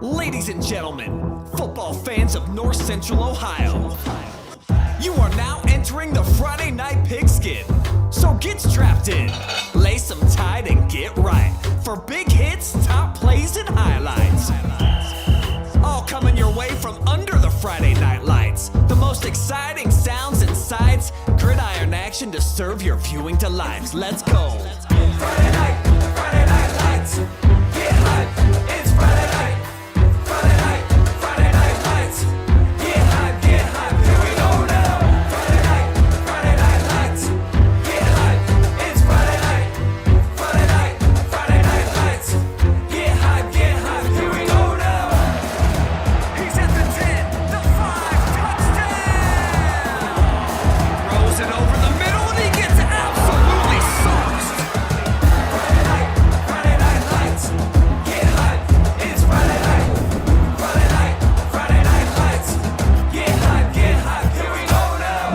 Ladies and gentlemen, football fans of North Central Ohio, you are now entering the Friday Night Pigskin. So get strapped in, lay some tide and get right for big hits, top plays, and highlights. All coming your way from under the Friday night lights. The most exciting sounds and sights, gridiron action to serve your viewing delights. Let's go. Friday night lights. Get hype, it's Friday night. Friday night lights. Get hype, here we go now. Friday night lights. Get hype, it's Friday night. Friday night lights. Get hype, here we go now. He's at the 10, the 5, touchdown! Throws it over the middle and he gets absolutely sauced. Friday night lights. Get hype, it's Friday night. Friday night lights. Get hype, here we go now.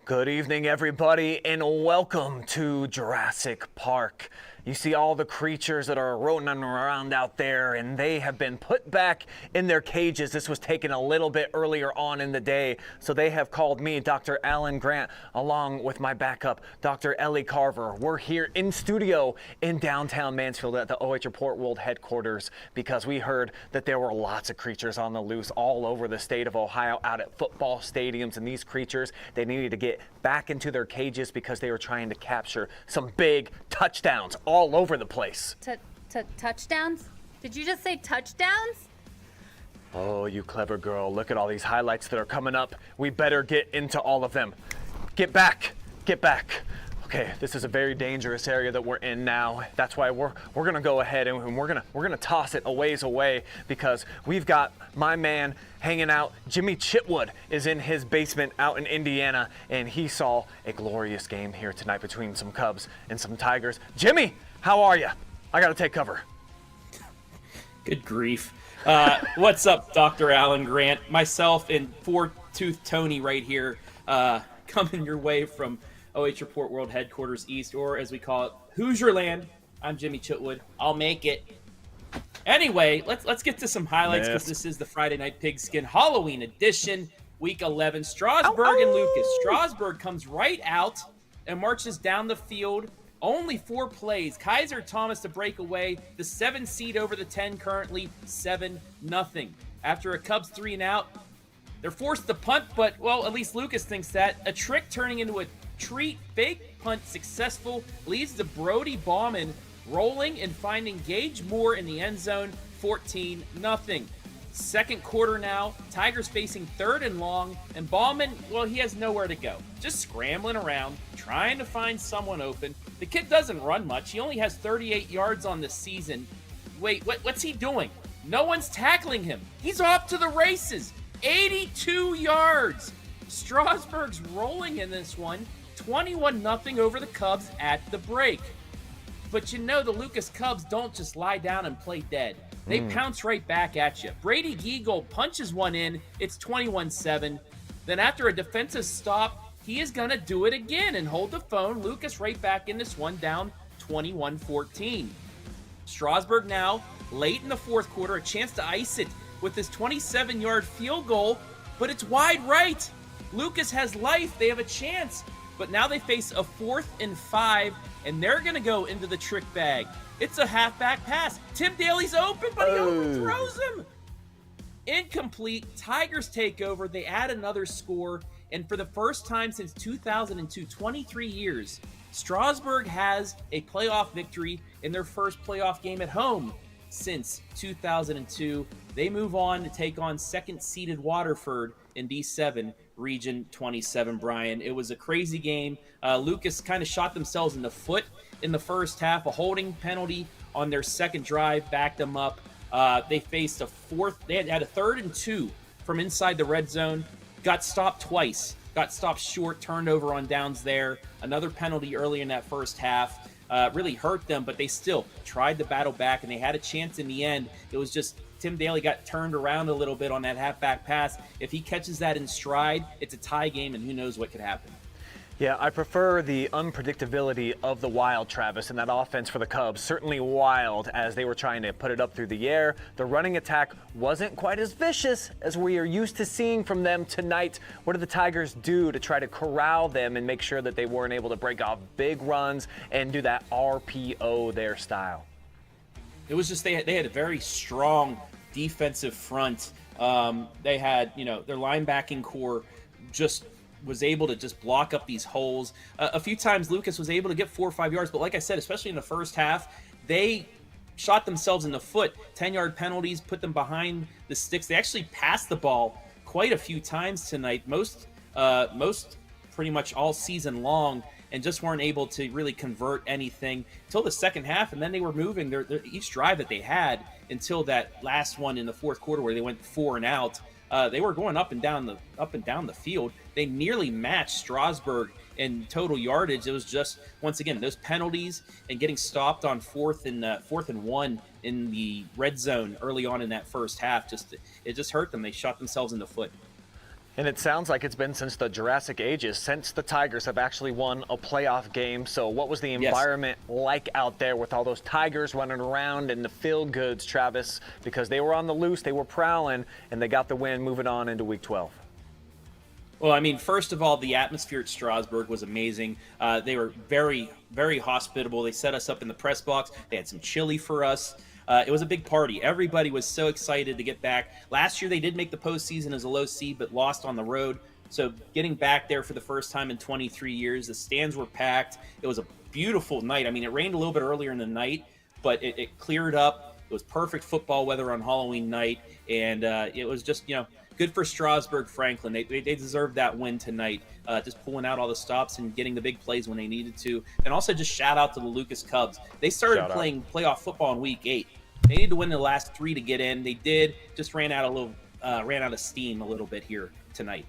Good evening, everybody, and welcome to Jurassic Park. You see all the creatures that are rolling around out there, and they have been put back in their cages. This was taken a little bit earlier on in the day, so they have called me, Dr. Alan Grant, along with my backup, Dr. Ellie Carver. We're here in studio in downtown Mansfield at the OH Report World headquarters because we heard that there were lots of creatures on the loose all over the state of Ohio out at football stadiums, and these creatures, they needed to get back into their cages because they were trying to capture some big touchdowns all over the place. Touchdowns? Did you just say touchdowns? Oh, you clever girl. Look at all these highlights that are coming up. We better get into all of them. Get back. Okay, this is a very dangerous area that we're in now. That's why we're gonna go ahead and we're gonna toss it a ways away because we've got my man hanging out. Jimmy Chitwood is in his basement out in Indiana, and he saw a glorious game here tonight between some Cubs and some Tigers. Jimmy, how are you? I gotta take cover. Good grief. What's up, Dr. Alan Grant? Myself and Four-Tooth Tony right here, coming your way from OH Report World Headquarters East, or as we call it, Hoosierland. I'm Jimmy Chitwood. I'll make it. Anyway, let's get to some highlights because this is the Friday Night Pigskin Halloween edition, Week 11. Strasburg and Lucas. Strasburg comes right out and marches down the field. Only 4 plays. Kaiser Thomas to break away. The 7 seed over the 10 currently 7-0. After a Cubs 3 and out, they're forced to punt, but, well, at least Lucas thinks that. A trick turning into a treat. Fake punt successful. Leads to Brody Bauman rolling and finding Gage Moore in the end zone. 14-0. Second quarter now. Tigers facing 3rd and long. And Bauman, well, he has nowhere to go. Just scrambling around, trying to find someone open. The kid doesn't run much. He only has 38 yards on the season. Wait, what's he doing? No one's tackling him. He's off to the races. 82 yards. Strasburg's rolling in this one. 21-0 over the Cubs at the break. But you know the Lucas Cubs don't just lie down and play dead. They pounce right back at you. Brady Giegel punches one in. It's 21-7. Then after a defensive stop, he is going to do it again and hold the phone. Lucas right back in this one, down 21-14. Strasburg now, late in the fourth quarter, a chance to ice it with his 27-yard field goal, but it's wide right. Lucas has life. They have a chance. But now they face a 4th and 5, and they're going to go into the trick bag. It's a halfback pass. Tim Daly's open, but he overthrows him. Incomplete. Tigers take over. They add another score. And for the first time since 2002, 23 years, Strasburg has a playoff victory in their first playoff game at home since 2002. They move on to take on second-seeded Waterford in D7, Region 27, Brian. It was a crazy game. Lucas kind of shot themselves in the foot in the first half. A holding penalty on their second drive backed them up. They faced they had a 3rd and 2 from inside the red zone. Got stopped twice. Got stopped short, turned over on downs there. Another penalty early in that first half. Really hurt them, but they still tried to battle back, and they had a chance in the end. It was just Tim Daly got turned around a little bit on that halfback pass. If he catches that in stride, it's a tie game, and who knows what could happen. Yeah, I prefer the unpredictability of the Wild, Travis, and that offense for the Cubs. Certainly wild as they were trying to put it up through the air. The running attack wasn't quite as vicious as we are used to seeing from them tonight. What did the Tigers do to try to corral them and make sure that they weren't able to break off big runs and do that RPO their style? It was just they had a very strong defensive front. They had, their linebacking core just was able to just block up these holes. A few times Lucas was able to get 4 or 5 yards, but like I said, especially in the first half, they shot themselves in the foot. 10-yard penalties put them behind the sticks. They actually passed the ball quite a few times tonight, most pretty much all season long, and just weren't able to really convert anything until the second half. And then they were moving their each drive that they had until that last one in the fourth quarter where they went 4 and out. They were going up and down the field. They nearly matched Strasburg in total yardage. It was just, once again, those penalties and getting stopped on fourth and 1 in the red zone early on in that first half. It just hurt them. They shot themselves in the foot. And it sounds like it's been since the Jurassic ages, since the Tigers have actually won a playoff game. So what was the environment like out there with all those Tigers running around and the field goods, Travis? Because they were on the loose, they were prowling, and they got the win moving on into Week 12. Well, I mean, first of all, the atmosphere at Strasburg was amazing. They were very, very hospitable. They set us up in the press box. They had some chili for us. It was a big party. Everybody was so excited to get back. Last year, they did make the postseason as a low seed, but lost on the road. So getting back there for the first time in 23 years, the stands were packed. It was a beautiful night. I mean, it rained a little bit earlier in the night, but it cleared up. It was perfect football weather on Halloween night, and it was just, good for Strasburg-Franklin. They deserved that win tonight, just pulling out all the stops and getting the big plays when they needed to. And also just shout out to the Lucas Cubs. They started playing playoff football in Week 8. They needed to win the last 3 to get in. They did. Just ran out of steam a little bit here tonight.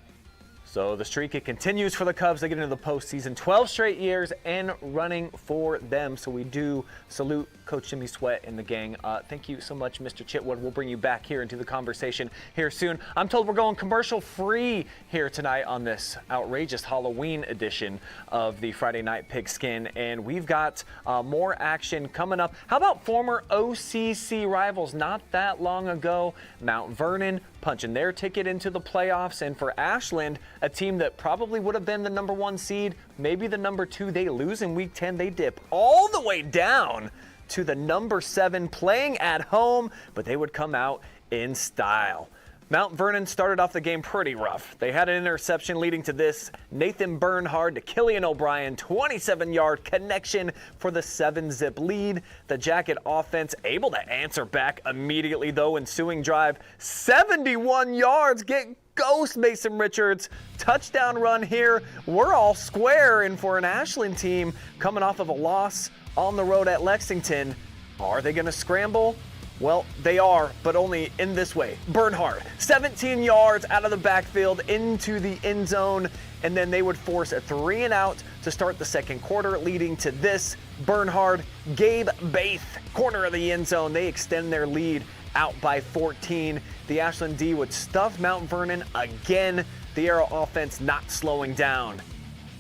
So the streak, it continues for the Cubs. They get into the postseason 12 straight years and running for them. So we do salute Coach Jimmy Sweat and the gang. Thank you so much, Mr. Chitwood. We'll bring you back here into the conversation here soon. I'm told we're going commercial free here tonight on this outrageous Halloween edition of the Friday Night Pigskin. And we've got more action coming up. How about former OCC rivals not that long ago? Mount Vernon punching their ticket into the playoffs. And for Ashland, a team that probably would have been the number 1 seed, maybe the number 2, they lose in Week 10. They dip all the way down to the number 7, playing at home, but they would come out in style. Mount Vernon started off the game pretty rough. They had an interception leading to this. Nathan Bernhard to Killian O'Brien, 27-yard connection for the 7-zip lead. The Jacket offense able to answer back immediately, though, ensuing drive. 71 yards, get ghost Mason Richards. Touchdown run here. We're all square, and for an Ashland team coming off of a loss on the road at Lexington, are they going to scramble? Well, they are, but only in this way. Bernhard, 17 yards out of the backfield into the end zone, and then they would force a 3 and out to start the second quarter, leading to this. Bernhard, Gabe Baith, corner of the end zone. They extend their lead out by 14. The Ashland D would stuff Mount Vernon again. The Arrow offense not slowing down.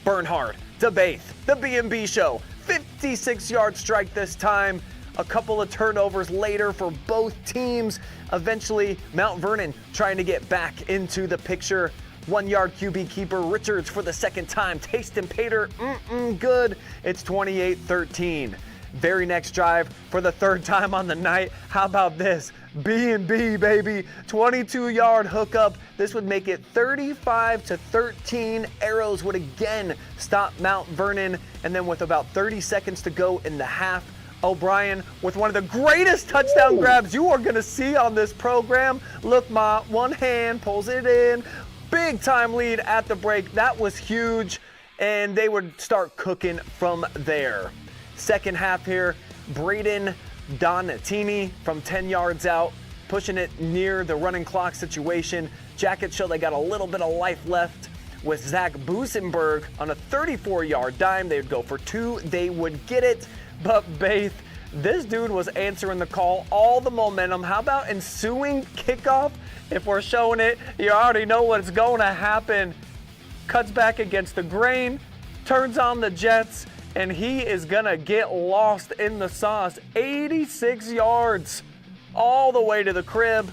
Bernhard to Baith, the B&B show. 56-yard strike this time. A couple of turnovers later for both teams. Eventually, Mount Vernon trying to get back into the picture. 1-yard QB keeper Richards for the second time. Tasting Pater, good. It's 28-13. Very next drive for the third time on the night. How about this? B&B, baby. 22-yard hookup. This would make it 35-13. Arrows would again stop Mount Vernon. And then with about 30 seconds to go in the half, O'Brien with one of the greatest touchdown grabs you are going to see on this program. Look, Ma, one hand pulls it in. Big time lead at the break. That was huge. And they would start cooking from there. Second half here, Braden Donatini from 10 yards out, pushing it near the running clock situation. Jackets show they got a little bit of life left with Zach Busenberg on a 34-yard dime. They would go for 2. They would get it. But Baith This dude was answering the call, all the momentum. How about ensuing kickoff? If we're showing it, you already know what's going to happen. Cuts back against the grain, turns on the jets, and he is going to get lost in the sauce. 86 yards all the way to the crib.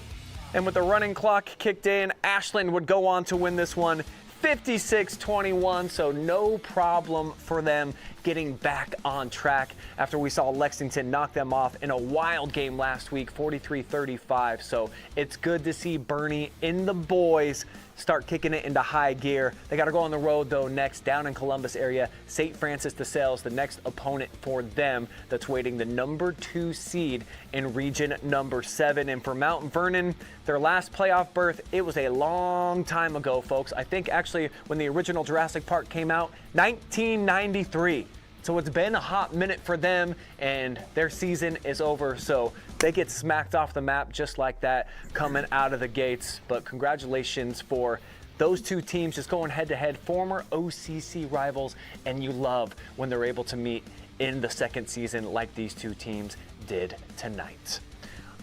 And with the running clock kicked in, Ashland would go on to win this one 56-21, so no problem for them getting back on track after we saw Lexington knock them off in a wild game last week, 43-35. So it's good to see Bernie and the boys start kicking it into high gear. They got to go on the road, though, next down in Columbus area. St. Francis de Sales, the next opponent for them that's waiting the number 2 seed in region number 7. And for Mount Vernon, their last playoff berth, it was a long time ago, folks. I think actually when the original Jurassic Park came out, 1993. So it's been a hot minute for them, and their season is over. So they get smacked off the map just like that coming out of the gates. But congratulations for those two teams just going head-to-head, former OCC rivals, and you love when they're able to meet in the second season like these two teams did tonight.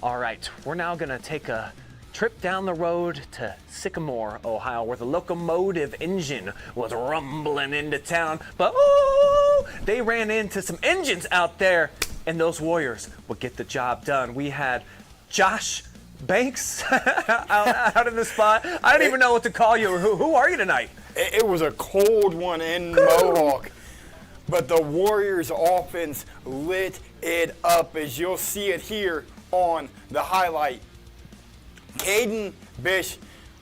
All right, we're now going to take a trip down the road to Sycamore, Ohio, where the locomotive engine was rumbling into town. But they ran into some engines out there, and those Warriors would get the job done. We had Josh Banks out in the spot. I don't even know what to call you. Who are you tonight? It was a cold one in Mohawk, but the Warriors offense lit it up, as you'll see it here on the highlight. Caden Bish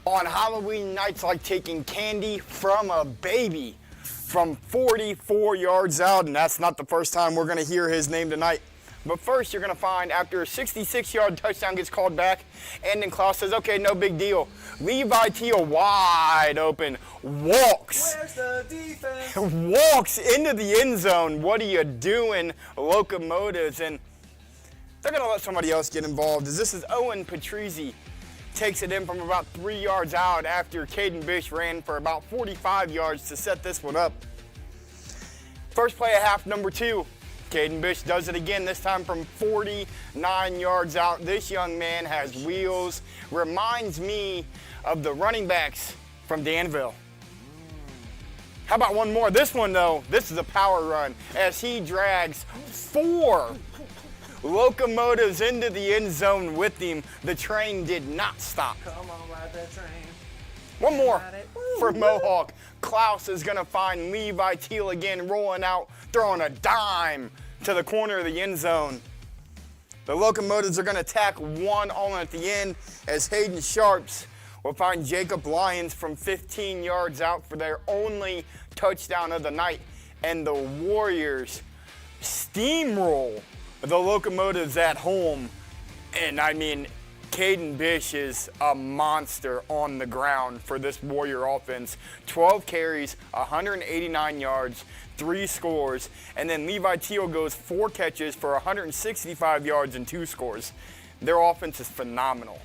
on Halloween nights like taking candy from a baby from 44 yards out, and that's not the first time we're going to hear his name tonight. But first, you're going to find after a 66-yard touchdown gets called back, Andon Klaus says, okay, no big deal. Levi Teal wide open, walks. Where's the defense? Walks into the end zone. What are you doing, Locomotives? And they're going to let somebody else get involved, as this is Owen Patrizzi. Takes it in from about 3 yards out after Caden Bish ran for about 45 yards to set this one up. First play of half number 2. Caden Bish does it again, this time from 49 yards out. This young man has wheels. Reminds me of the running backs from Danville. How about one more? This one, though, this is a power run as he drags 4 Locomotives into the end zone with him. The train did not stop. Come on, ride that train. One more for Mohawk. Klaus is going to find Levi Teal again, rolling out, throwing a dime to the corner of the end zone. The Locomotives are going to tack one on at the end as Hayden Sharps will find Jacob Lyons from 15 yards out for their only touchdown of the night. And the Warriors steamroll the Locomotives at home. And I mean, Caden Bish is a monster on the ground for this Warrior offense. 12 carries, 189 yards, 3 scores, and then Levi Teal goes 4 catches for 165 yards and 2 scores. Their offense is phenomenal.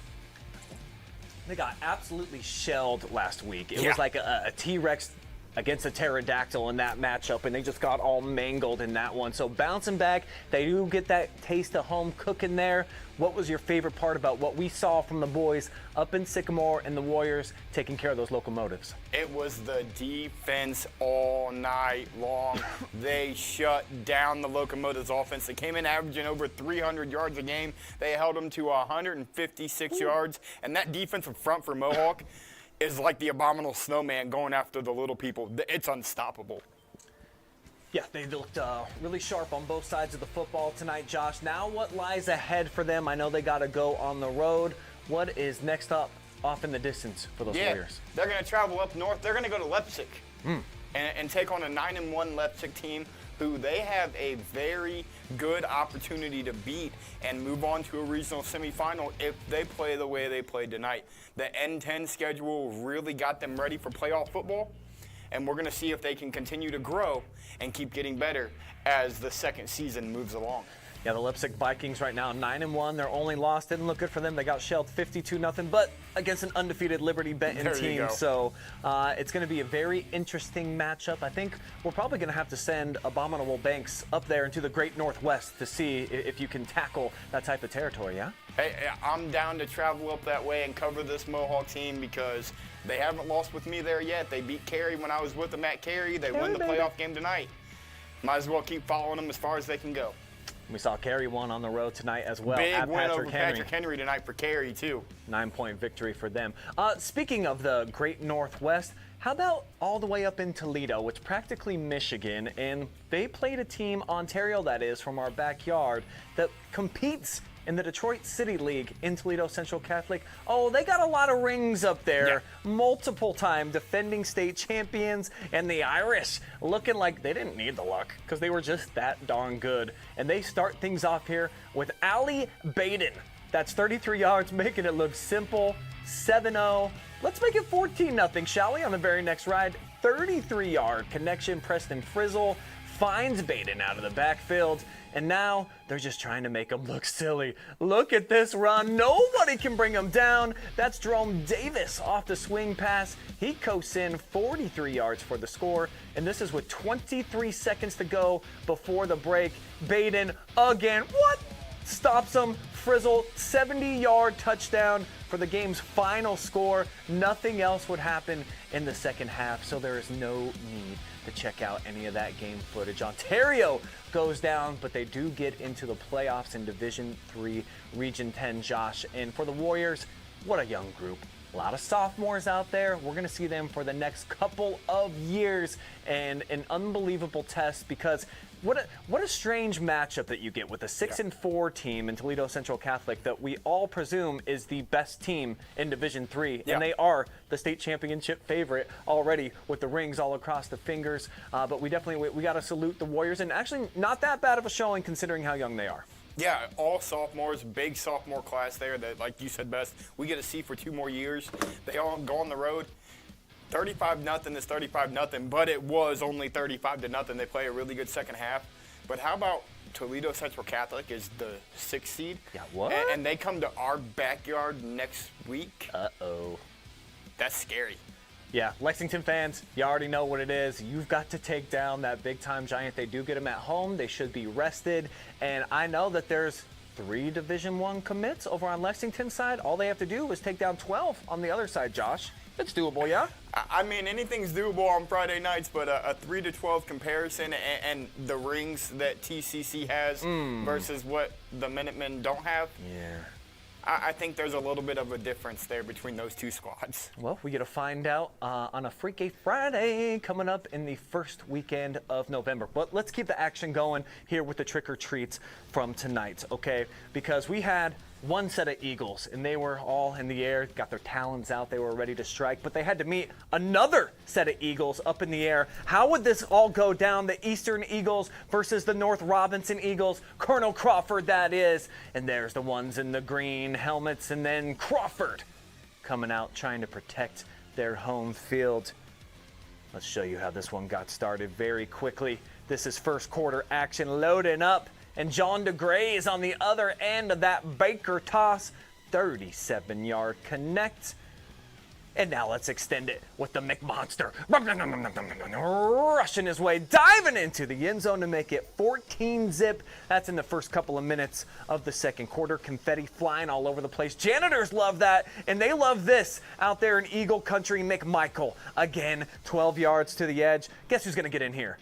They got absolutely shelled last week. It was like a T-Rex against a pterodactyl in that matchup, and they just got all mangled in that one. So bouncing back, they do get that taste of home cooking there. What was your favorite part about what we saw from the boys up in Sycamore and the Warriors taking care of those Locomotives? It was the defense all night long. They shut down the Locomotives offense. They came in averaging over 300 yards a game. They held them to 156 yards, and that defensive front for Mohawk is like the abominable snowman going after the little people. It's unstoppable. Yeah, they looked really sharp on both sides of the football tonight, Josh. Now what lies ahead for them? I know they got to go on the road. What is next up off in the distance for those Warriors? They're going to travel up north. They're going to go to Leipzig and take on a 9-1 Leipzig team who they have a very good opportunity to beat and move on to a regional semifinal if they play the way they played tonight. The N10 schedule really got them ready for playoff football, and we're going to see if they can continue to grow and keep getting better as the second season moves along. Yeah, the Leipzig Vikings right now 9-1. Their only loss didn't look good for them. They got shelled 52-0, but against an undefeated Liberty Benton team. So it's going to be a very interesting matchup. I think we're probably going to have to send Abominable Banks up there into the Great Northwest to see if you can tackle that type of territory. Yeah. Hey, I'm down to travel up that way and cover this Mohawk team because they haven't lost with me there yet. They beat Carey when I was with them at Carey. They win the playoff game tonight. Might as well keep following them as far as they can go. We saw Carey won on the road tonight as well. Big at win over Patrick Henry tonight for Carey, too. 9-point victory for them. Speaking of the Great Northwest, how about all the way up in Toledo? It's practically Michigan, and they played a team, Ontario that is, from our backyard, that competes in the Detroit City League in Toledo Central Catholic. Oh, they got a lot of rings up there. Yeah. Multiple-time defending state champions, and the Irish looking like they didn't need the luck because they were just that darn good. And they start things off here with Ali Baden. That's 33 yards, making it look simple. 7-0. Let's make it 14-0, shall we? On the very next ride, 33-yard connection. Preston Frizzle finds Baden out of the backfield. And now they're just trying to make him look silly. Look at this run. Nobody can bring him down. That's Jerome Davis off the swing pass. He coasts in 43 yards for the score. And this is with 23 seconds to go before the break. Baden again. What? Stops him. Frizzle, 70-yard touchdown for the game's final score. Nothing else would happen in the second half, so there is no need to check out any of that game footage. Ontario goes down, but they do get into the playoffs in Division III, Region 10, Josh. And for the Warriors, what a young group. A lot of sophomores out there. We're going to see them for the next couple of years, and an unbelievable test because what a strange matchup that you get with a 6-4 team in Toledo Central Catholic that we all presume is the best team in Division III, and they are the state championship favorite already with the rings all across the fingers. But we got to salute the Warriors, and actually not that bad of a showing considering how young they are. Yeah, all sophomores, big sophomore class there that, like you said best, we get to see for 2 more years. They all go on the road. 35-0 is 35-0, but it was only 35-0. They play a really good second half. But how about Toledo Central Catholic is the 6th seed? Yeah, what? And they come to our backyard next week. Uh-oh. That's scary. Yeah, Lexington fans, you already know what it is. You've got to take down that big-time giant. They do get them at home. They should be rested. And I know that there's 3 Division I commits over on Lexington's side. All they have to do is take down 12 on the other side, Josh. It's doable, yeah? I mean, anything's doable on Friday nights, but a 3-12 comparison and the rings that TCC has versus what the Minutemen don't have. Yeah. I think there's a little bit of a difference there between those 2 squads. Well, we get to find out on a Freaky Friday coming up in the first weekend of November. But let's keep the action going here with the trick-or-treats from tonight, okay? Because we had one set of Eagles, and they were all in the air, got their talons out, they were ready to strike, but they had to meet another set of Eagles up in the air. How would this all go down? The Eastern Eagles versus the North Robinson Eagles, Colonel Crawford that is, and there's the ones in the green helmets, and then Crawford coming out trying to protect their home field. Let's show you how this one got started very quickly. This is first quarter action loading up. And John DeGray is on the other end of that Baker toss. 37-yard connect. And now let's extend it with the McMonster. Rushing his way, diving into the end zone to make it 14-zip. That's in the first couple of minutes of the second quarter. Confetti flying all over the place. Janitors love that, and they love this out there in Eagle Country. McMichael, again, 12 yards to the edge. Guess who's going to get in here?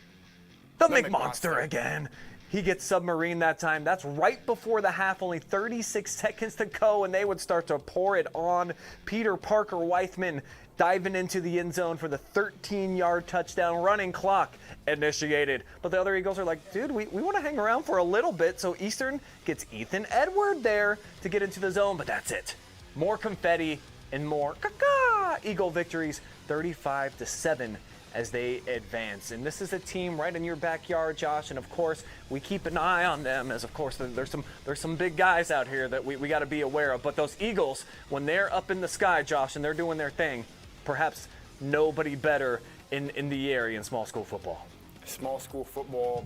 The McMonster again. He gets submarine that time. That's right before the half, only 36 seconds to go, and they would start to pour it on. Peter Parker Weithman diving into the end zone for the 13-yard touchdown. Running clock initiated. But the other Eagles are like, dude, we want to hang around for a little bit. So Eastern gets Ethan Edward there to get into the zone, but that's it. More confetti and more Eagle victories, 35-7. As they advance. And this is a team right in your backyard, Josh, and of course we keep an eye on them, as of course there's some big guys out here that we got to be aware of. But those Eagles, when they're up in the sky, Josh, and they're doing their thing, perhaps nobody better in the area in small school football. Small school football,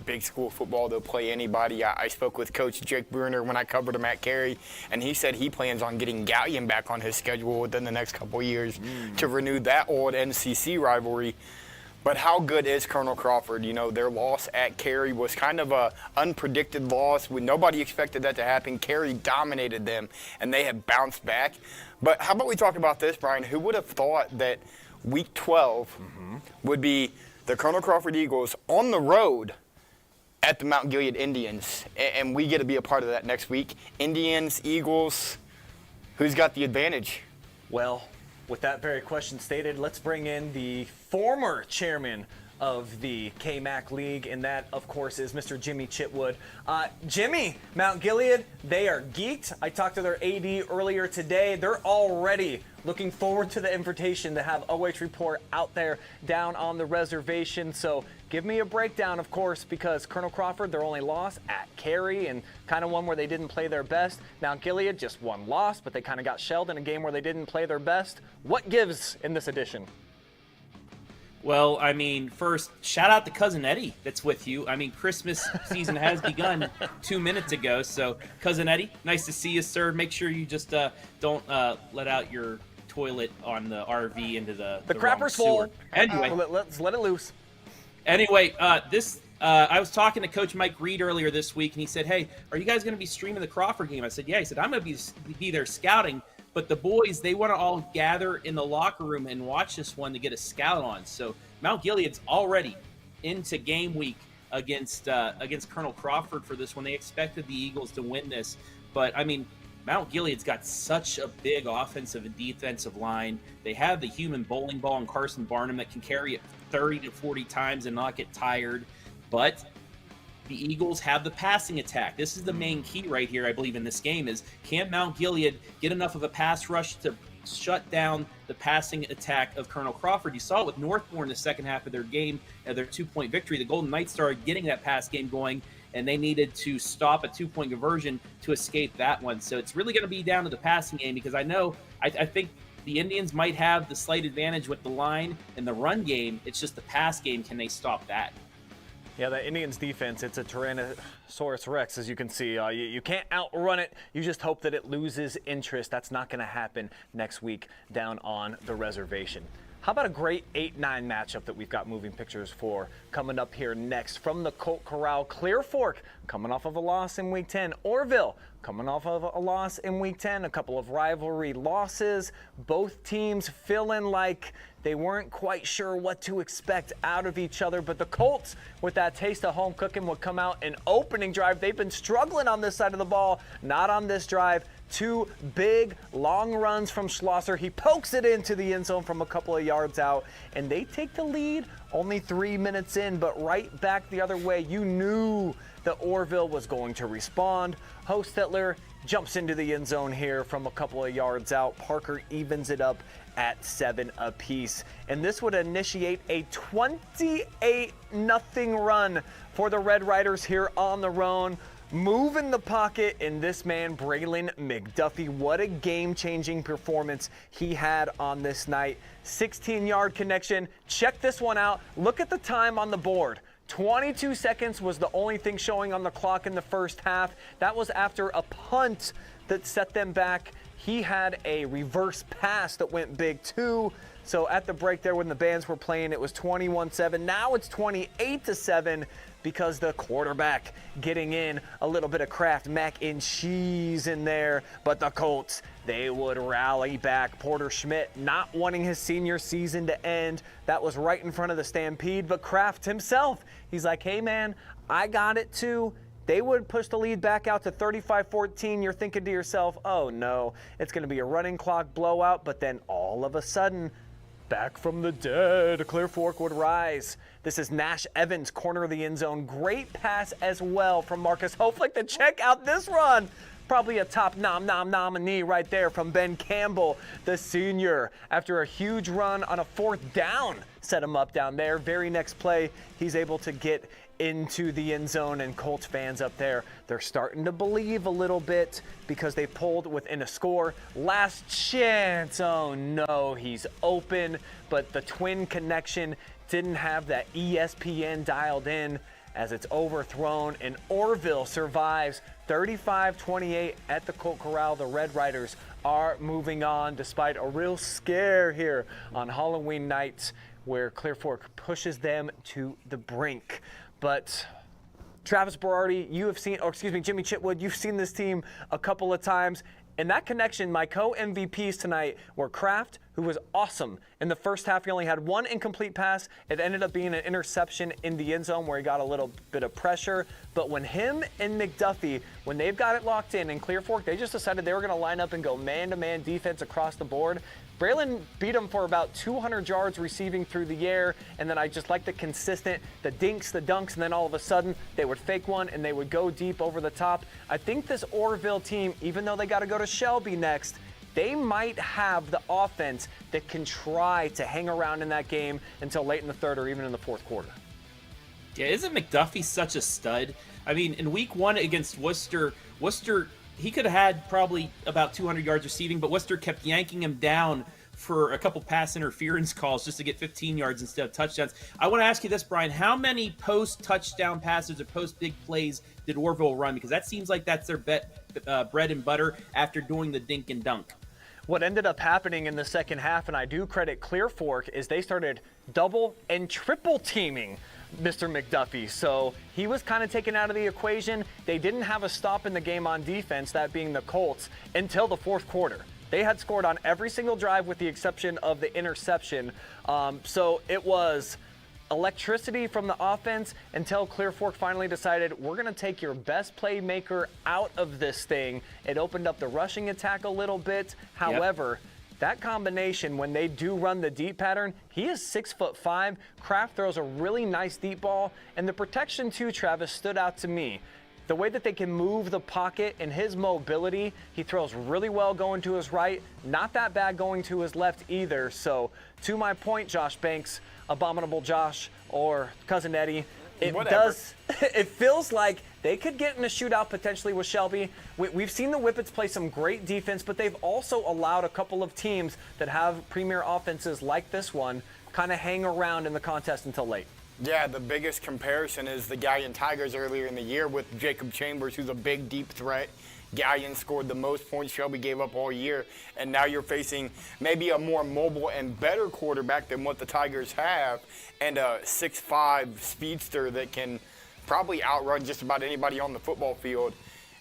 big school football. They'll play anybody. I spoke with Coach Jake Bruner when I covered him at Carey, and he said he plans on getting Gallion back on his schedule within the next couple of years to renew that old NCC rivalry. But how good is Colonel Crawford? You know, their loss at Carey was kind of a unpredicted loss. Nobody expected that to happen. Carey dominated them, and they have bounced back. But how about we talk about this, Brian? Who would have thought that Week 12 would be the Colonel Crawford Eagles on the road at the Mount Gilead Indians, and we get to be a part of that next week. Indians, Eagles, who's got the advantage? Well, with that very question stated, let's bring in the former chairman of the KMAC League, and that, of course, is Mr. Jimmy Chitwood. Jimmy, Mount Gilead, they are geeked. I talked to their AD earlier today. They're already looking forward to the invitation to have OH Report out there down on the reservation. So give me a breakdown, of course, because Colonel Crawford, their only loss at Carey, and kind of one where they didn't play their best. Mount Gilead, just one loss, but they kind of got shelled in a game where they didn't play their best. What gives in this edition? Well, I mean, first, shout out to Cousin Eddie that's with you. I mean, Christmas season has begun 2 minutes ago. So, Cousin Eddie, nice to see you, sir. Make sure you just don't let out your toilet on the RV into the crapper's full. full. Anyway, Let's let it loose. Anyway, I was talking to Coach Mike Reed earlier this week, and he said, "Hey, are you guys going to be streaming the Crawford game?" I said, "Yeah." He said, "I'm going to be there scouting." But the boys, they want to all gather in the locker room and watch this one to get a scout on. So Mount Gilead's already into game week against Colonel Crawford for this one. They expected the Eagles to win this. But, I mean, Mount Gilead's got such a big offensive and defensive line. They have the human bowling ball and Carson Barnum that can carry it 30 to 40 times and not get tired. But the Eagles have the passing attack. This is the main key right here, I believe, in this game is, can Mount Gilead get enough of a pass rush to shut down the passing attack of Colonel Crawford? You saw it with Northbourne the second half of their game, their 2-point victory. The Golden Knights started getting that pass game going, and they needed to stop a 2-point conversion to escape that one. So it's really going to be down to the passing game, because I think the Indians might have the slight advantage with the line and the run game. It's just the pass game. Can they stop that? Yeah, the Indians defense, it's a Tyrannosaurus Rex, as you can see. You can't outrun it. You just hope that it loses interest. That's not going to happen next week down on the reservation. How about a great 8-9 matchup that we've got moving pictures for coming up here next from the Colt Corral? Clear Fork coming off of a loss in Week 10. Orville coming off of a loss in Week 10. A couple of rivalry losses. Both teams feeling like they weren't quite sure what to expect out of each other, but the Colts, with that taste of home cooking, would come out in opening drive. They've been struggling on this side of the ball, not on this drive. 2 big, long runs from Schlosser. He pokes it into the end zone from a couple of yards out, and they take the lead only 3 minutes in, but right back the other way. You knew that Orville was going to respond. Hostetler jumps into the end zone here from a couple of yards out. Parker evens it up at 7 apiece. And this would initiate a 28-0 run for the Red Riders here on the road. Move in the pocket, and this man, Braylon McDuffie, what a game-changing performance he had on this night. 16-yard connection. Check this one out. Look at the time on the board. 22 seconds was the only thing showing on the clock in the first half. That was after a punt that set them back. He had a reverse pass that went big too. So at the break there when the bands were playing, it was 21-7. Now it's 28-7 because the quarterback getting in a little bit of Kraft mac and cheese in there. But the Colts, they would rally back. Porter Schmidt not wanting his senior season to end. That was right in front of the Stampede. But Kraft himself, he's like, hey man, I got it too. They would push the lead back out to 35-14. You're thinking to yourself, oh no, it's going to be a running clock blowout. But then all of a sudden, back from the dead, Clear Fork would rise. This is Nash Evans, corner of the end zone. Great pass as well from Marcus Hoflick to check out this run. Probably a top nominee right there from Ben Campbell, the senior. After a huge run on a 4th down, set him up down there. Very next play, he's able to get into the end zone, and Colts fans up there, they're starting to believe a little bit because they pulled within a score. Last chance. Oh no, he's open, but the twin connection didn't have that ESPN dialed in as it's overthrown, and Orville survives 35-28 at the Colt Corral. The Red Riders are moving on despite a real scare here on Halloween night where Clear Fork pushes them to the brink. But Travis Berardi, Jimmy Chitwood, you've seen this team a couple of times. In that connection, my co-MVPs tonight were Kraft, who was awesome. In the first half, he only had one incomplete pass. It ended up being an interception in the end zone where he got a little bit of pressure. But when him and McDuffie, when they've got it locked in Clear Fork, they just decided they were going to line up and go man-to-man defense across the board. Braylon beat him for about 200 yards receiving through the air, and then I just like the consistent, the dinks, the dunks, and then all of a sudden they would fake one and they would go deep over the top. I think this Orrville team, even though they got to go to Shelby next, they might have the offense that can try to hang around in that game until late in the third or even in the fourth quarter. Yeah, isn't McDuffie such a stud? I mean, in week 1 against Worcester, he could have had probably about 200 yards receiving, but Worcester kept yanking him down for a couple pass interference calls just to get 15 yards instead of touchdowns. I want to ask you this, Brian. How many post-touchdown passes or post-big plays did Orville run? Because that seems like that's their bread and butter after doing the dink and dunk. What ended up happening in the second half, and I do credit Clear Fork, is they started double and triple teaming Mr. McDuffie. So he was kind of taken out of the equation. They didn't have a stop in the game on defense, that being the Colts, until the fourth quarter. They had scored on every single drive with the exception of the interception. So it was electricity from the offense until Clear Fork finally decided, we're going to take your best playmaker out of this thing. It opened up the rushing attack a little bit. However, that combination, when they do run the deep pattern, he is 6'5". Kraft throws a really nice deep ball, and the protection too, Travis, stood out to me. The way that they can move the pocket and his mobility, he throws really well going to his right, not that bad going to his left either. So to my point, Josh Banks, Abominable Josh, or Cousin Eddie, it feels like they could get in a shootout potentially with Shelby. We've seen the Whippets play some great defense, but they've also allowed a couple of teams that have premier offenses like this one kind of hang around in the contest until late. Yeah, the biggest comparison is the Galleon Tigers earlier in the year with Jacob Chambers, who's a big, deep threat. Galleon scored the most points Shelby gave up all year, and now you're facing maybe a more mobile and better quarterback than what the Tigers have, and a 6'5" speedster that can probably outrun just about anybody on the football field.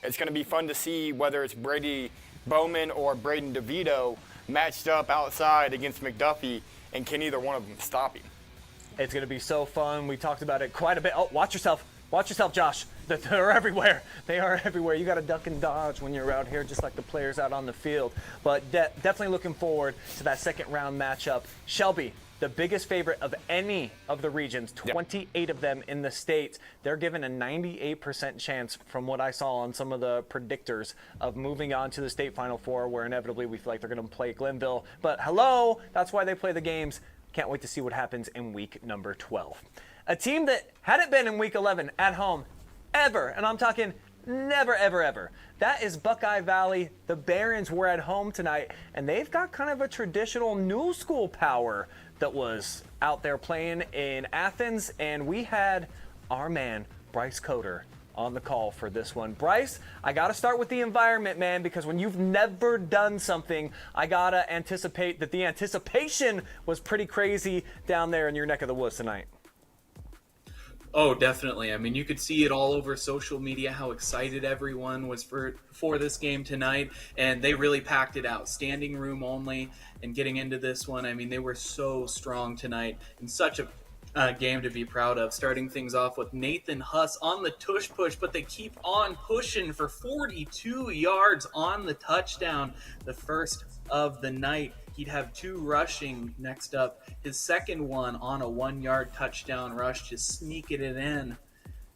It's going to be fun to see whether it's Brady Bowman or Braden DeVito matched up outside against McDuffie, and can either one of them stop him? It's going to be so fun. We talked about it quite a bit. Oh, watch yourself. Watch yourself, Josh. They're everywhere. They are everywhere. You got to duck and dodge when you're out here, just like the players out on the field. But definitely looking forward to that second round matchup. Shelby, the biggest favorite of any of the regions, 28 of them in the state. They're given a 98% chance, from what I saw on some of the predictors, of moving on to the state Final Four, where inevitably we feel like they're going to play Glenville. But hello, that's why they play the games. Can't wait to see what happens in week number 12. A team that hadn't been in week 11 at home ever, and I'm talking never, ever, ever. That is Buckeye Valley. The Barons were at home tonight, and they've got kind of a traditional new school power that was out there playing in Athens, and we had our man, Bryce Coder, on the call for this one. Bryce, I got to start with the environment, man, because when you've never done something, I got to anticipate that the anticipation was pretty crazy down there in your neck of the woods tonight. Oh, definitely. I mean, you could see it all over social media, how excited everyone was for this game tonight, and they really packed it out. Standing room only, and getting into this one, I mean, they were so strong tonight, and such a game to be proud of. Starting things off with Nathan Huss on the tush push, but they keep on pushing for 42 yards on the touchdown, the first of the night. He'd have 2 rushing next up. His second one on a 1-yard touchdown rush, just sneaking it in.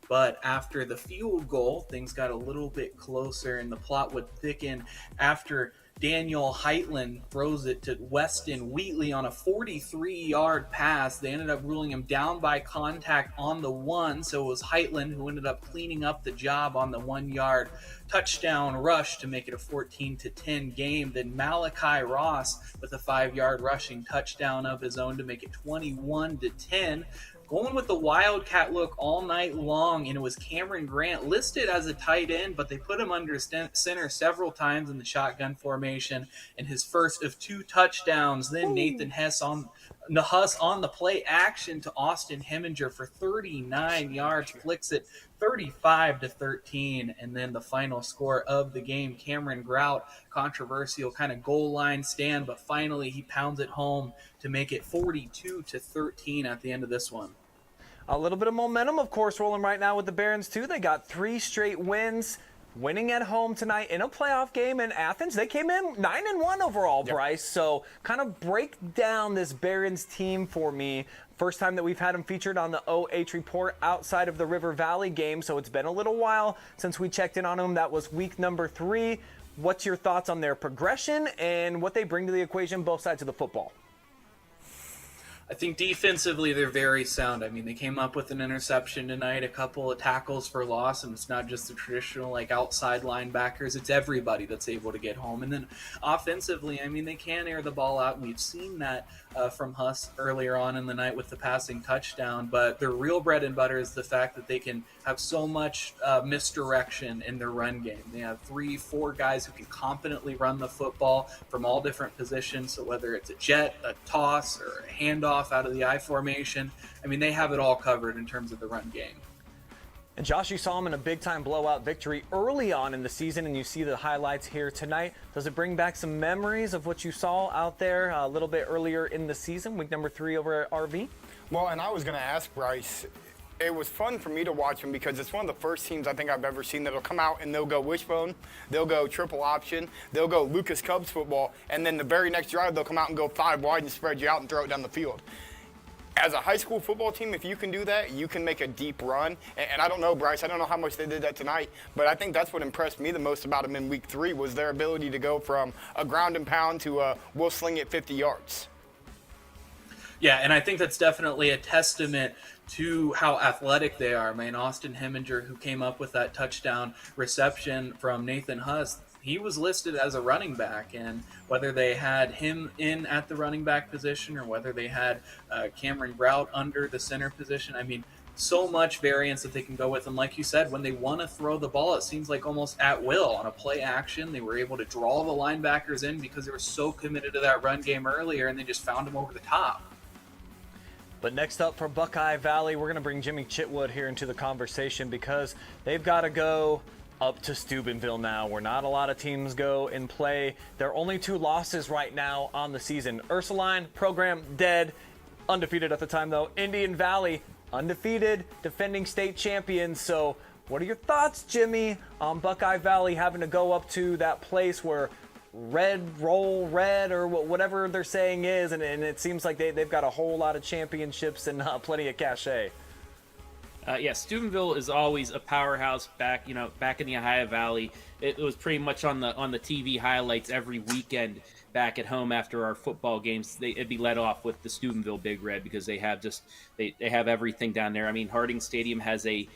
But after the field goal, things got a little bit closer and the plot would thicken after Daniel Heitland throws it to Weston Wheatley on a 43-yard pass. They ended up ruling him down by contact on the 1, so it was Heitland who ended up cleaning up the job on the 1-yard touchdown rush to make it a 14-10 game. Then Malachi Ross with a 5-yard rushing touchdown of his own to make it 21-10. going with the Wildcat look all night long, and it was Cameron Grant listed as a tight end, but they put him under center several times in the shotgun formation, and his first of 2 touchdowns. Then Nathan Huss on the play action to Austin Heminger for 39 yards, flicks it 35-13, and then the final score of the game, Cameron Grout, controversial kind of goal line stand, but finally he pounds it home to make it 42-13 at the end of this one. A little bit of momentum, of course, rolling right now with the Barons, too. They got 3 straight wins, winning at home tonight in a playoff game in Athens. They came in 9-1 overall, yep. Bryce. So kind of break down this Barons team for me. First time that we've had them featured on the OH Report outside of the River Valley game. So it's been a little while since we checked in on them. That was week number 3. What's your thoughts on their progression and what they bring to the equation, both sides of the football? I think defensively they're very sound. I mean, they came up with an interception tonight, a couple of tackles for loss, and it's not just the traditional like outside linebackers. It's everybody that's able to get home. And then offensively, I mean, they can air the ball out, and we've seen that from Huss earlier on in the night with the passing touchdown. But their real bread and butter is the fact that they can have so much misdirection in their run game. They have 3-4 guys who can competently run the football from all different positions. So whether it's a jet, a toss, or a handoff out of the I formation, I mean, they have it all covered in terms of the run game. And Josh, you saw him in a big-time blowout victory early on in the season, and you see the highlights here tonight. Does it bring back some memories of what you saw out there a little bit earlier in the season, week number 3 over at RV? Well, and I was going to ask Bryce, it was fun for me to watch them because it's one of the first teams I think I've ever seen that'll come out and they'll go wishbone, they'll go triple option, they'll go Lucas Cubs football, and then the very next drive they'll come out and go 5 wide and spread you out and throw it down the field. As a high school football team, if you can do that, you can make a deep run. And I don't know, Bryce, I don't know how much they did that tonight, but I think that's what impressed me the most about them in week 3 was their ability to go from a ground and pound to a we'll sling it 50 yards. Yeah, and I think that's definitely a testament to how athletic they are. I mean, Austin Heminger, who came up with that touchdown reception from Nathan Huss, he was listed as a running back, and whether they had him in at the running back position or whether they had Cameron Grout under the center position, I mean, so much variance that they can go with. And like you said, when they want to throw the ball, it seems like almost at will on a play action. They were able to draw the linebackers in because they were so committed to that run game earlier, and they just found them over the top. But next up for Buckeye Valley, we're going to bring Jimmy Chitwood here into the conversation because they've got to go up to Steubenville now, where not a lot of teams go and play. There are only 2 losses right now on the season. Ursuline, program dead, undefeated at the time though. Indian Valley, undefeated, defending state champions. So what are your thoughts, Jimmy, on Buckeye Valley having to go up to that place where red roll red or whatever their saying is, and it seems like they've got a whole lot of championships and plenty of cachet? Yeah, Steubenville is always a powerhouse back in the Ohio Valley. It was pretty much on the TV highlights every weekend back at home after our football games. It'd be led off with the Steubenville Big Red because they have they have everything down there. I mean, Harding Stadium has a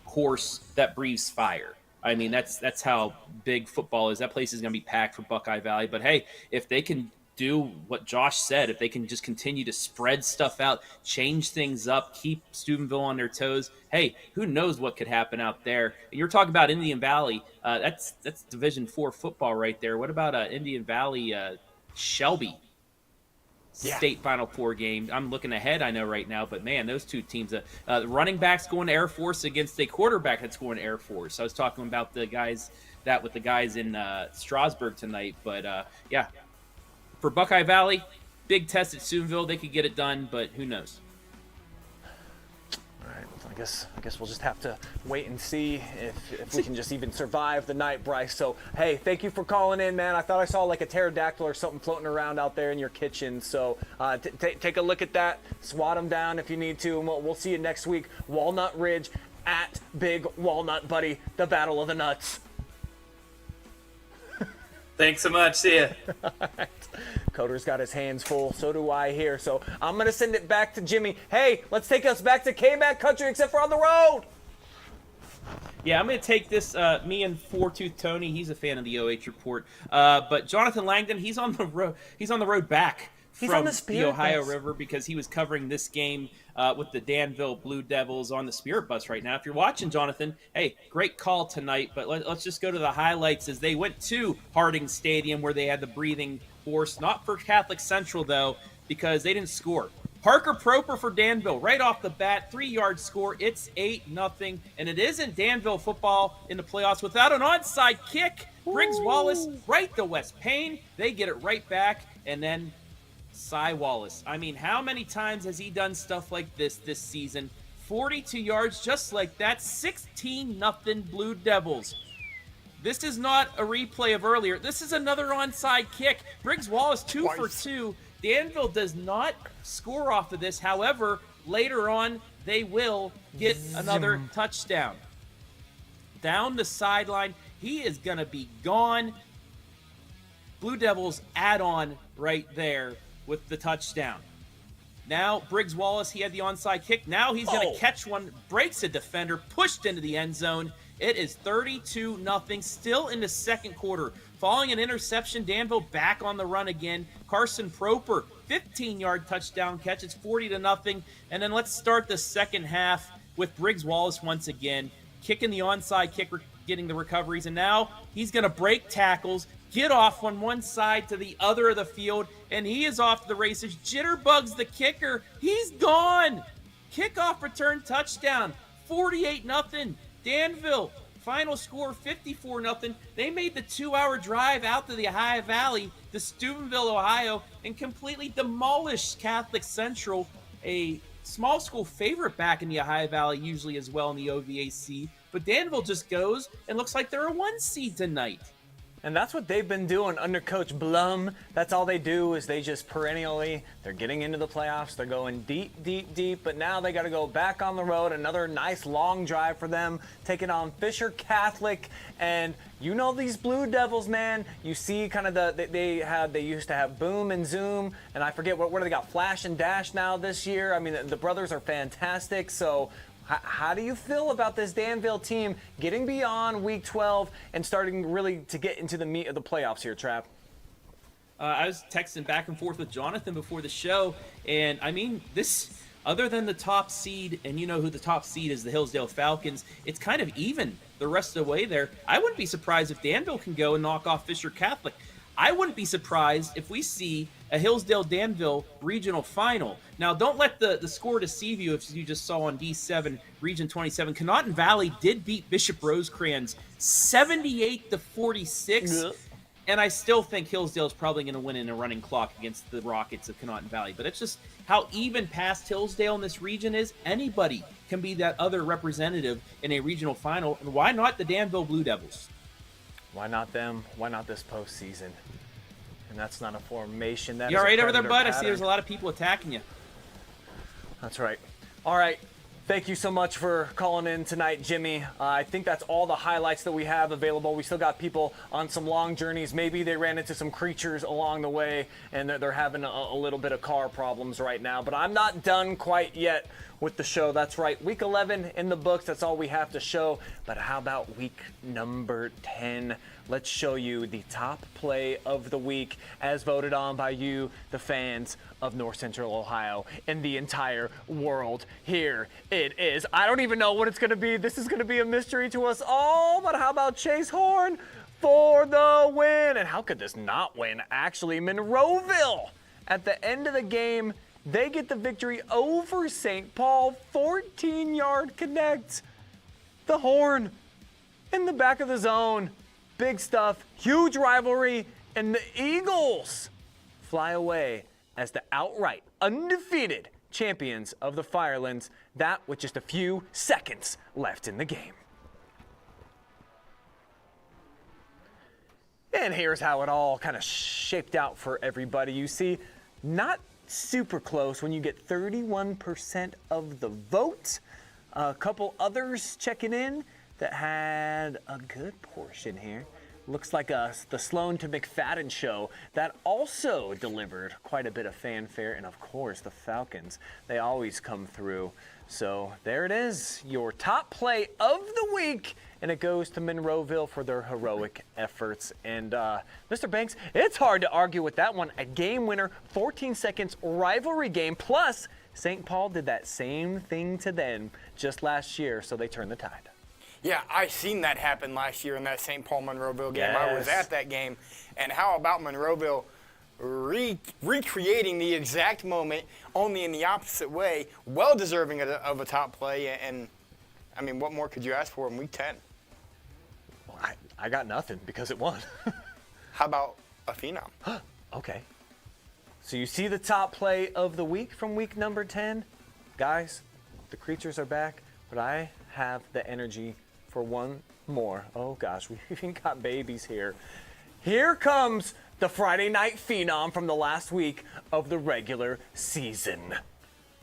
horse that breathes fire. I mean, that's how big football is. That place is going to be packed for Buckeye Valley. But hey, if they can do what Josh said, if they can just continue to spread stuff out, change things up, keep Steubenville on their toes, hey, who knows what could happen out there. And you're talking about Indian Valley. That's Division IV football right there. What about Indian Valley Shelby? Yeah. State Final Four game. I'm looking ahead, I know right now, but man, those 2 teams, the running backs going to Air Force against a quarterback that's going to Air Force. I was talking about the guys in Strasburg tonight, but yeah. For Buckeye Valley, big test at Steubenville. They could get it done, but who knows? All right, I guess we'll just have to wait and see if we can just even survive the night, Bryce. So, hey, thank you for calling in, man. I thought I saw like a pterodactyl or something floating around out there in your kitchen. So take a look at that. Swat them down if you need to, and we'll see you next week. Walnut Ridge at Big Walnut, buddy. The Battle of the Nuts. Thanks so much. See ya. All right. Coder's got his hands full. So do I here. So I'm going to send it back to Jimmy. Hey, let's take us back to K-Mac country, except for on the road. Yeah, I'm going to take this, me and Four-Tooth Tony, he's a fan of the OH Report. But Jonathan Langdon, he's on the road back He's from on the the Spirit Ohio Bus. River because he was covering this game with the Danville Blue Devils on the Spirit Bus right now. If you're watching, Jonathan, hey, great call tonight, but let's just go to the highlights as they went to Harding Stadium where they had the breathing horse. Not for Catholic Central, though, because they didn't score. Parker Proper for Danville, right off the bat, 3-yard score. It's 8-0, and it isn't Danville football in the playoffs without an onside kick. Briggs Wallace, right to West Payne. They get it right back, and then Cy Wallace. I mean, how many times has he done stuff like this season? 42 yards just like that, 16-0 Blue Devils. This is not a replay of earlier. This is another onside kick. Briggs Wallace, 2 for 2. Danville does not score off of this. However, later on, they will get another touchdown. Down the sideline, he is going to be gone. Blue Devils add on right there with the touchdown. Now, Briggs Wallace, he had the onside kick. Now he's going to catch one, breaks a defender, pushed into the end zone. It is 32-0, still in the second quarter. Following an interception, Danville back on the run again. Carson Proper, 15-yard touchdown catch. It's 40-0. And then let's start the second half with Briggs Wallace once again, kicking the onside kick, getting the recoveries. And now he's going to break tackles, get off on one side to the other of the field, and he is off to the races. Jitterbugs the kicker. He's gone. Kickoff return touchdown, 48-0. Danville, final score 54-0. They made the 2-hour drive out to the Ohio Valley to Steubenville, Ohio, and completely demolished Catholic Central, a small school favorite back in the Ohio Valley, usually as well in the OVAC. But Danville just goes and looks like they're a 1 seed tonight. And that's what they've been doing under Coach Blum. That's all they do is they just perennially, they're getting into the playoffs. They're going deep, deep, deep. But now they got to go back on the road. Another nice long drive for them, taking on Fisher Catholic. And you know these Blue Devils, man. You see kind of they used to have Boom and Zoom. And I forget, what do they got? Flash and Dash now this year. I mean, the brothers are fantastic. So how do you feel about this Danville team getting beyond Week 12 and starting really to get into the meat of the playoffs here, Trap? I was texting back and forth with Jonathan before the show, and I mean, this, other than the top seed, and you know who the top seed is, the Hillsdale Falcons, it's kind of even the rest of the way there. I wouldn't be surprised if Danville can go and knock off Fisher Catholic. I wouldn't be surprised if we see a Hillsdale-Danville regional final. Now, don't let the score deceive you if you just saw on D7, Region 27. Canton Valley did beat Bishop Rosecrans 78-46, and I still think Hillsdale is probably going to win in a running clock against the Rockets of Canton Valley. But it's just how even past Hillsdale in this region is. Anybody can be that other representative in a regional final, and why not the Danville Blue Devils? Why not them? Why not this postseason? And that's not a formation. That You is all a right over there, predator bud? I see pattern. there's a lot of people attacking you. That's right. All right. Thank you so much for calling in tonight, Jimmy. I think that's all the highlights that we have available. We still got people on some long journeys. Maybe they ran into some creatures along the way, and they're having a little bit of car problems right now. But I'm not done quite yet with the show. That's right. Week 11 in the books. That's all we have to show. But how about week number 10? Let's show you the top play of the week as voted on by you, the fans of North Central Ohio and the entire world. Here it is. I don't even know what it's going to be. This is going to be a mystery to us all. But how about Chase Horn for the win? And how could this not win? Actually, Monroeville at the end of the game, they get the victory over St. Paul. 14-yard connect. The Horn in the back of the zone. Big stuff, huge rivalry, and the Eagles fly away as the outright undefeated champions of the Firelands, that with just a few seconds left in the game. And here's how it all kind of shaped out for everybody. You see, not super close when you get 31% of the vote. A couple others checking in that had a good portion here. Looks like the Sloan to McFadden show that also delivered quite a bit of fanfare. And of course, the Falcons, they always come through. So there it is, your top play of the week. And it goes to Monroeville for their heroic efforts. And Mr. Banks, it's hard to argue with that one. A game winner, 14 seconds rivalry game. Plus, St. Paul did that same thing to them just last year, so they turned the tide. Yeah, I seen that happen last year in that St. Paul-Monroeville game. Yes. I was at that game. And how about Monroeville recreating the exact moment, only in the opposite way, well deserving of a top play. And, I mean, what more could you ask for in Week 10? Well, I got nothing because it won. How about a Phenom? Okay. So you see the top play of the week from week number 10? Guys, the creatures are back, but I have the energy for one more. Oh gosh, we even got babies here. Here comes the Friday Night Phenom from the last week of the regular season.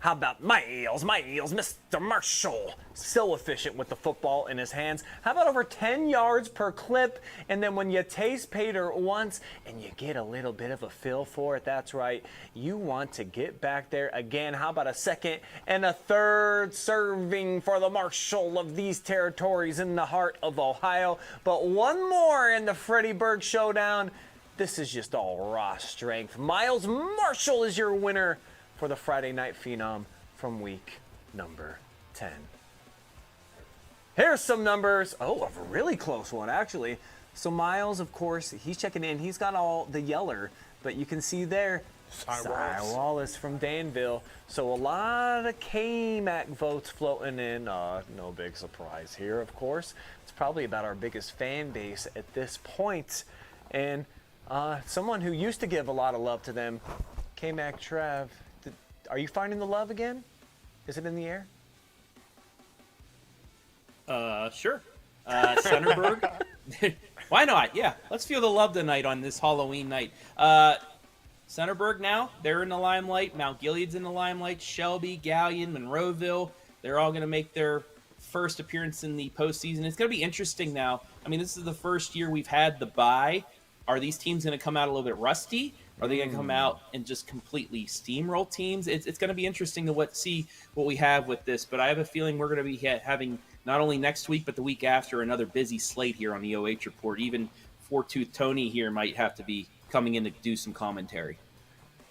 How about Miles, Mr. Marshall? So efficient with the football in his hands. How about over 10 yards per clip? And then when you taste Pater once and you get a little bit of a feel for it, that's right, you want to get back there again. How about a second and a third serving for the Marshall of these territories in the heart of Ohio? But one more in the Freddie Berg showdown. This is just all raw strength. Miles Marshall is your winner for the Friday Night Phenom from week number 10. Here's some numbers. Oh, a really close one, actually. So Miles, of course, he's checking in. He's got all the yeller, but you can see there, Cy Wallace from Danville. So a lot of K-Mac votes floating in. No big surprise here, of course. It's probably about our biggest fan base at this point. And someone who used to give a lot of love to them, K-Mac Trav. Are you finding the love again? Is it in the air? Sure. Centerburg. Why not? Yeah, let's feel the love tonight on this Halloween night. Centerburg now, they're in the limelight. Mount Gilead's in the limelight. Shelby, Gallion, Monroeville, they're all going to make their first appearance in the postseason. It's going to be interesting now. I mean, this is the first year we've had the bye. Are these teams going to come out a little bit rusty? Are they going to come out and just completely steamroll teams? It's going to be interesting to see what we have with this. But I have a feeling we're going to be having not only next week, but the week after, another busy slate here on the OH Report. Even Four-Tooth Tony here might have to be coming in to do some commentary.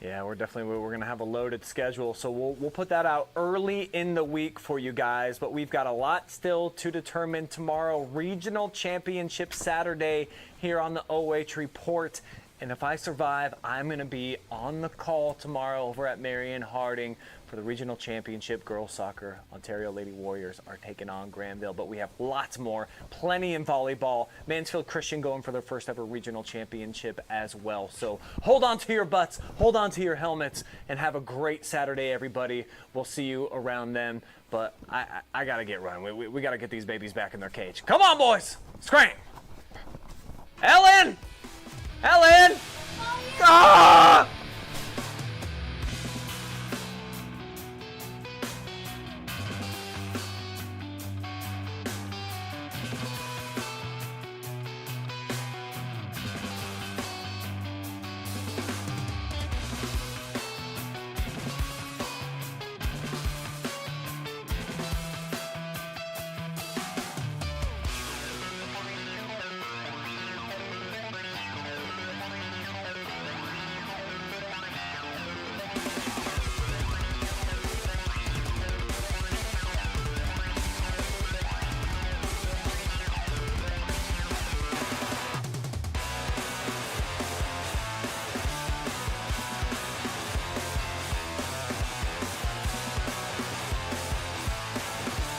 Yeah, we're going to have a loaded schedule. So we'll put that out early in the week for you guys. But we've got a lot still to determine tomorrow. Regional Championship Saturday here on the OH Report. And if I survive, I'm going to be on the call tomorrow over at Marion Harding for the Regional Championship. Girls Soccer, Ontario Lady Warriors are taking on Granville. But we have lots more, plenty in volleyball. Mansfield Christian going for their first ever Regional Championship as well. So hold on to your butts, hold on to your helmets, and have a great Saturday, everybody. We'll see you around then. But I got to get running. We got to get these babies back in their cage. Come on, boys. Scram. Ellen! Ellen! Ah!